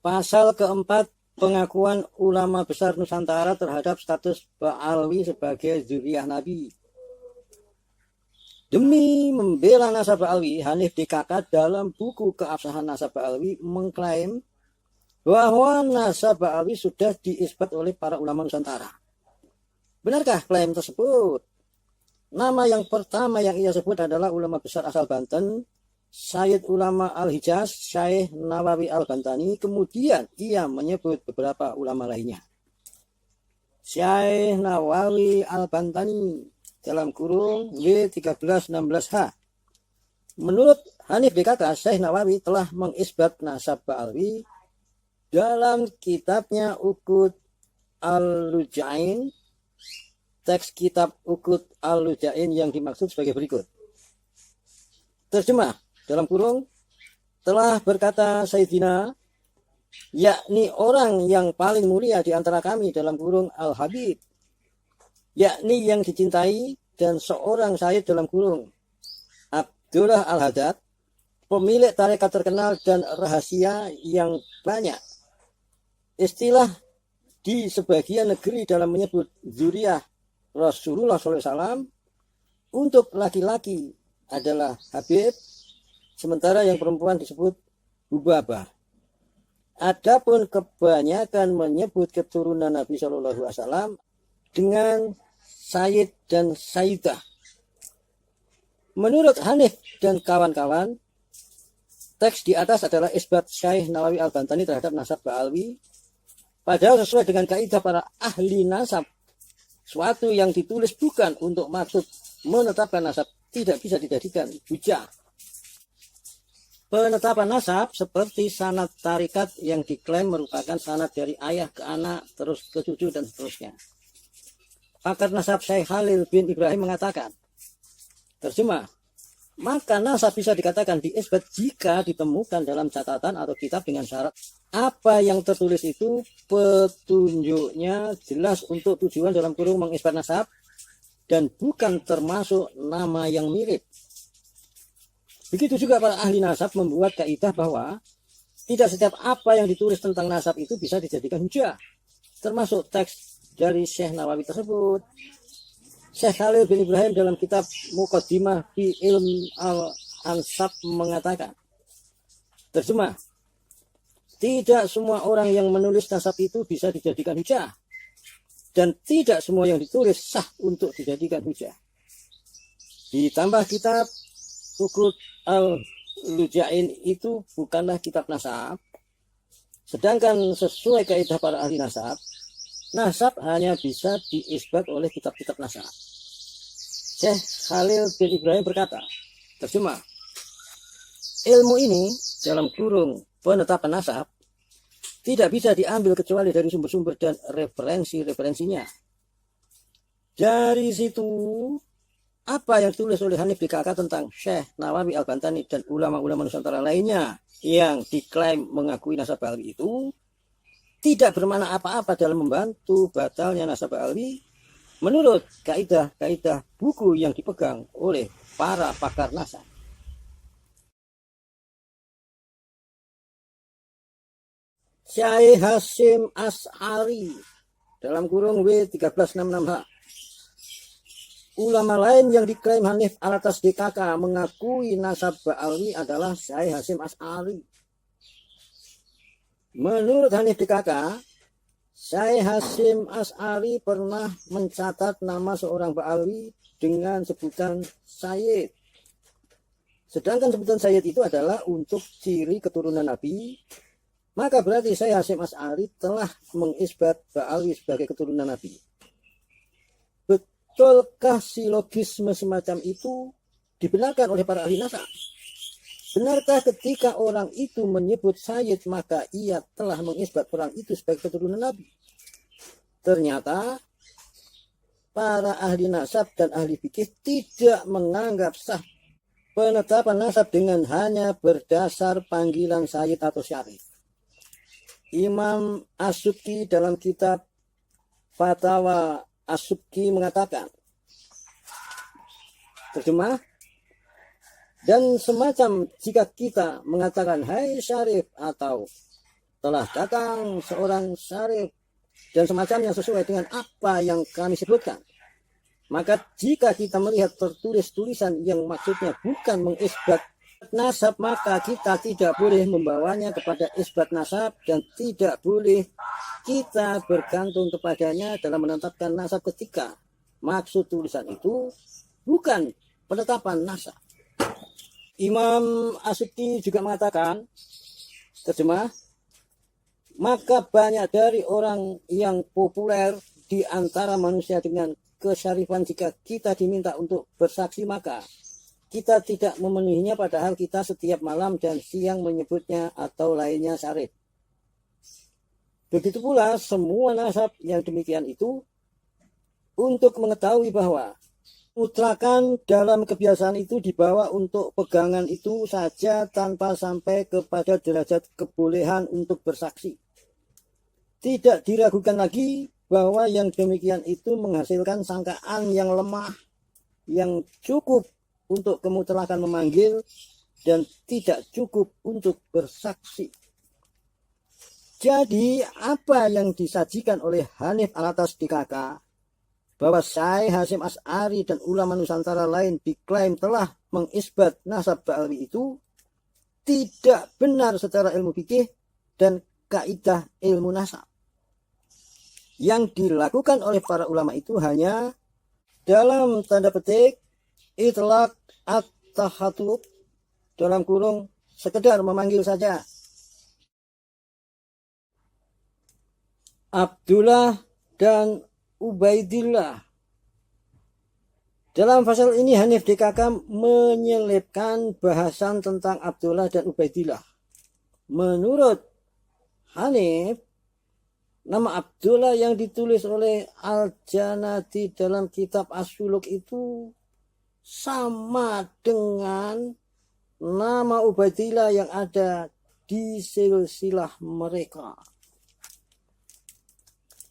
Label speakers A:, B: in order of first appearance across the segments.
A: Pasal keempat, pengakuan ulama besar Nusantara terhadap status Ba'alwi sebagai zuriyah Nabi. Demi membela nasab Ba'alwi, Hanif DKK dalam buku Keabsahan Nasab Ba'alwi mengklaim bahwa nasab Ba'alwi sudah diisbat oleh para ulama Nusantara. Benarkah klaim tersebut? Nama yang pertama yang ia sebut adalah ulama besar asal Banten, Sayyid Ulama Al-Hijaz, Syekh Nawawi Al-Bantani. Kemudian ia menyebut beberapa ulama lainnya. Syekh Nawawi Al-Bantani dalam kurung W1316H. Menurut Hanif DKK, Syekh Nawawi telah mengisbat nasab Ba'alwi dalam kitabnya Uqud Al-Lujain. Teks kitab Uqud Al-Lujain yang dimaksud sebagai berikut. Terjemah dalam kurung, telah berkata Sayyidina, yakni orang yang paling mulia di antara kami dalam kurung Al-Habib, yakni yang dicintai, dan seorang Sayyid dalam kurung Abdullah Al-Haddad, pemilik tarekat terkenal dan rahasia yang banyak. Istilah di sebagian negeri dalam menyebut zuriyah Rasulullah SAW untuk laki-laki adalah Habib, sementara yang perempuan disebut Hubabah. Adapun kebanyakan menyebut keturunan Nabi SAW dengan Sayyid dan Sayyidah. Menurut Hanif dan kawan-kawan, teks di atas adalah isbat Syekh Nawawi Al-Bantani terhadap nasab Ba'alwi. Padahal sesuai dengan kaidah para ahli nasab, suatu yang ditulis bukan untuk maksud menetapkan nasab tidak bisa dijadikan hujah. Penetapan nasab seperti sanad tarikat yang diklaim merupakan sanad dari ayah ke anak, terus ke cucu dan seterusnya. Pakar nasab Syekh Khalil bin Ibrahim mengatakan, terjemah, maka nasab bisa dikatakan diisbat jika ditemukan dalam catatan atau kitab dengan syarat apa yang tertulis itu petunjuknya jelas untuk tujuan dalam kurung mengisbat nasab dan bukan termasuk nama yang mirip. Begitu juga para ahli nasab membuat kaidah bahwa tidak setiap apa yang ditulis tentang nasab itu bisa dijadikan hujah, termasuk teks dari Syekh Nawawi tersebut. Syekh Khalil bin Ibrahim dalam kitab Muqaddimah fi Ilm Al-Ansab mengatakan, terjemah, tidak semua orang yang menulis nasab itu bisa dijadikan hujah, dan tidak semua yang ditulis sah untuk dijadikan hujah. Ditambah kitab Uqud Al-Lujain itu bukanlah kitab nasab, sedangkan sesuai kaidah para ahli nasab, nasab hanya bisa diisbat oleh kitab-kitab nasab. Syekh Khalil bin Ibrahim berkata, terjemah, ilmu ini dalam kurung penetapan nasab tidak bisa diambil kecuali dari sumber-sumber dan referensi-referensinya. Dari situ, apa yang ditulis oleh Hanif DKK tentang Syekh Nawawi Al-Bantani dan ulama-ulama Nusantara lainnya yang diklaim mengakui nasab Ba'alwi itu tidak bermakna apa-apa dalam membantu batalnya nasab Ba'alwi menurut kaidah-kaidah buku yang dipegang oleh para pakar nasab. Syekh Hasyim Asy'ari dalam kurung W1366H. Ulama lain yang diklaim Hanif alatas DKK mengakui nasab Ba'alwi adalah Syekh Hasyim Asy'ari. Menurut Hanif DKK, Syekh Hasyim Asy'ari pernah mencatat nama seorang Ba'alwi dengan sebutan Sayyid. Sedangkan sebutan Sayyid itu adalah untuk ciri keturunan Nabi. Maka berarti Syekh Hasyim Asy'ari telah mengisbat Ba'alwi sebagai keturunan Nabi. Betulkah silogisme semacam itu dibenarkan oleh para ahli nasab? Benarkah ketika orang itu menyebut Sayyid maka ia telah mengisbat orang itu sebagai keturunan Nabi? Ternyata para ahli nasab dan ahli fikih tidak menganggap sah penetapan nasab dengan hanya berdasar panggilan Sayyid atau Syarif. Imam As-Subki dalam kitab Fatawa As-Subki mengatakan, terjemah, dan semacam jika kita mengatakan hai Syarif atau telah datang seorang syarif dan semacamnya sesuai dengan apa yang kami sebutkan. Maka jika kita melihat tertulis tulisan yang maksudnya bukan mengisbat nasab, maka kita tidak boleh membawanya kepada isbat nasab dan tidak boleh kita bergantung kepadanya dalam menetapkan nasab ketika maksud tulisan itu bukan penetapan nasab. Imam Asy'ari juga mengatakan, terjemah, maka banyak dari orang yang populer di antara manusia dengan kesyarifan, jika kita diminta untuk bersaksi maka kita tidak memenuhinya, padahal kita setiap malam dan siang menyebutnya atau lainnya syarif. Begitu pula semua nasab yang demikian itu, untuk mengetahui bahwa mutlakan dalam kebiasaan itu dibawa untuk pegangan itu saja tanpa sampai kepada derajat kebolehan untuk bersaksi. Tidak diragukan lagi bahwa yang demikian itu menghasilkan sangkaan yang lemah, yang cukup untuk kemutlakan memanggil dan tidak cukup untuk bersaksi. Jadi apa yang disajikan oleh Hanif Alatas DKK, bahwa Syekh Hasyim Asy'ari dan ulama Nusantara lain diklaim telah mengisbat nasab Ba'alawi itu tidak benar secara ilmu fikih dan kaidah ilmu nasab. Yang dilakukan oleh para ulama itu hanya dalam tanda petik itlaq at-tahatub, dalam kurung sekedar memanggil saja. Abdullah dan Ubaidillah. Dalam pasal ini Hanif DKK menyelipkan bahasan tentang Abdullah dan Ubaidillah. Menurut Hanif, nama Abdullah yang ditulis oleh Al-Janati dalam kitab As-Suluk itu sama dengan nama Ubaidillah yang ada di silsilah mereka.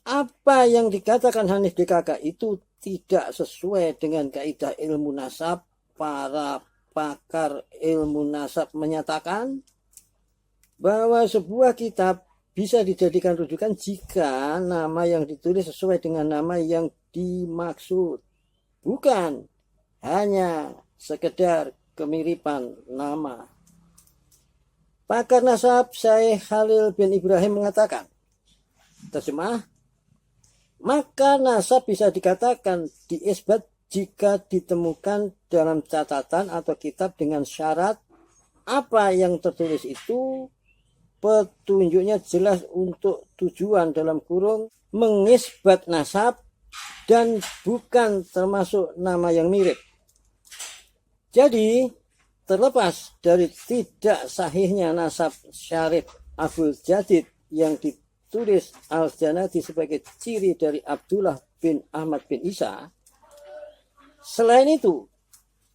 A: Apa yang dikatakan Hanif DKK itu tidak sesuai dengan kaidah ilmu nasab. Para pakar ilmu nasab menyatakan bahwa sebuah kitab bisa dijadikan rujukan jika nama yang ditulis sesuai dengan nama yang dimaksud, bukan hanya sekedar kemiripan nama. Pakar nasab Syekh Khalil bin Ibrahim mengatakan, terjemah, maka nasab bisa dikatakan diisbat jika ditemukan dalam catatan atau kitab dengan syarat apa yang tertulis itu petunjuknya jelas untuk tujuan dalam kurung mengisbat nasab dan bukan termasuk nama yang mirip. Jadi terlepas dari tidak sahihnya nasab Syarif Abdul Jadid yang ditulis Al-Janati sebagai ciri dari Abdullah bin Ahmad bin Isa, selain itu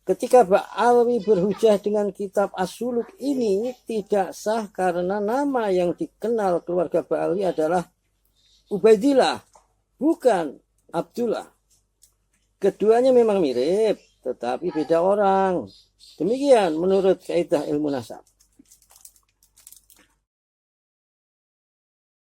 A: ketika Ba'alawi berhujah dengan kitab As-Suluk ini tidak sah karena nama yang dikenal keluarga Ba'alawi adalah Ubaidillah, bukan Abdullah. Keduanya memang mirip, tetapi beda orang. Demikian menurut kaidah ilmu nasab.